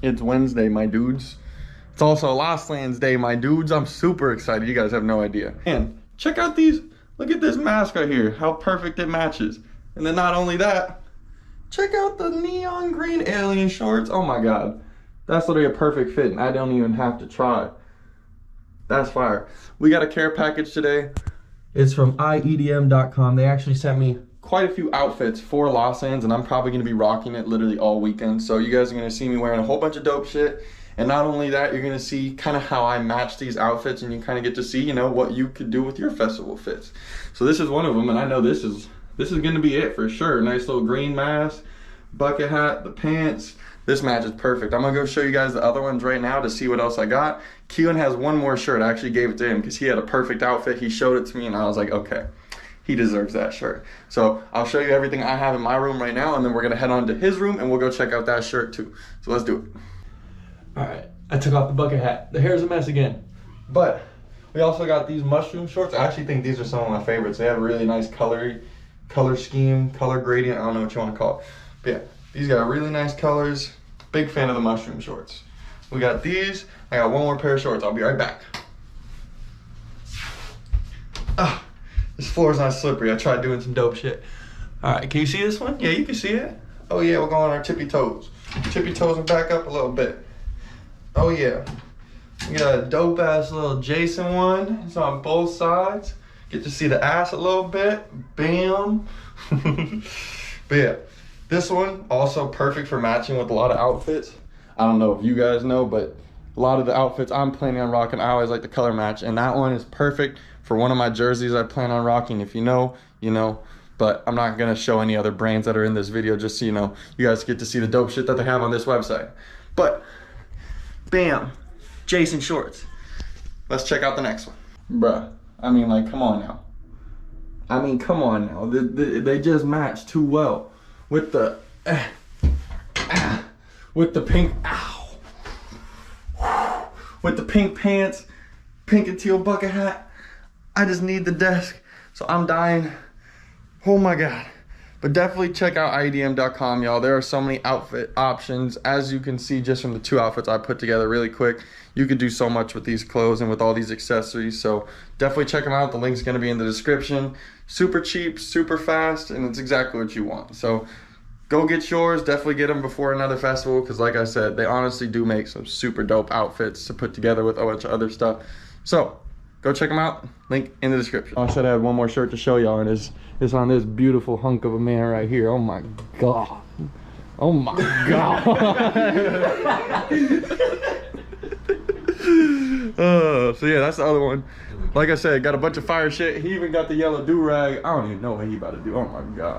It's Wednesday, my dudes. It's also Lost Lands Day, my dudes. I'm super excited. You guys have no idea. And check out these. Look at this mask right here. How perfect it matches. And then not only that, check out the neon green alien shorts. Oh my God. That's literally a perfect fit, and I don't even have to try. That's fire. We got a care package today. It's from iEDM.com. They actually sent me quite a few outfits for Lost Lands, and I'm probably going to be rocking it literally all weekend. So you guys are going to see me wearing a whole bunch of dope shit. And not only that, you're going to see kind of how I match these outfits, and you kind of get to see, you know, what you could do with your festival fits. So this is one of them, and I know this is going to be it for sure. Nice little green mask, bucket hat, the pants. This match is perfect. I'm going to go show you guys the other ones right now to see what else I got. Keelan has one more shirt. I actually gave it to him because he had a perfect outfit. He showed it to me, and I was like, okay, he deserves that shirt. So I'll show you everything I have in my room right now, and then we're going to head on to his room, and we'll go check out that shirt too. So let's do it. All right, I took off the bucket hat. The hair's a mess again. But we also got these mushroom shorts. I actually think these are some of my favorites. They have a really nice color scheme, color gradient. I don't know what you want to call it. But yeah, these got really nice colors. Big fan of the mushroom shorts. We got these. I got one more pair of shorts. I'll be right back. Ah, this floor is not slippery. I tried doing some dope shit. All right, can you see this one? Yeah, you can see it. Oh yeah, we're going on our tippy toes. Tippy toes and back up a little bit. Oh yeah. We got a dope ass little Jason one. It's on both sides. Get to see the ass a little bit. Bam. But yeah. This one, also perfect for matching with a lot of outfits. I don't know if you guys know, but a lot of the outfits I'm planning on rocking, I always like the color match. And that one is perfect for one of my jerseys I plan on rocking. If you know, you know. But I'm not going to show any other brands that are in this video, just so you know. You guys get to see the dope shit that they have on this website. But, bam, Jason shorts. Let's check out the next one. Bruh, I mean, like, come on now. I mean, come on now. They just match too well. With the pink, with the pink pants, pink and teal bucket hat. I just need the desk, so I'm dying. Oh my God. But definitely check out iEDM.com, y'all. There are so many outfit options. As you can see just from the two outfits I put together really quick, you can do so much with these clothes and with all these accessories. So definitely check them out. The link's gonna be in the description. Super cheap, super fast, and it's exactly what you want. So go get yours. Definitely get them before another festival, because like I said, they honestly do make some super dope outfits to put together with a bunch of other stuff. So go check them out. Link in the description. I said I had one more shirt to show y'all, and it's on this beautiful hunk of a man right here. Oh my God. Oh my God. So yeah, that's the other one. Like I said, got a bunch of fire shit. He even got the yellow do-rag. I don't even know what he about to do. Oh my God.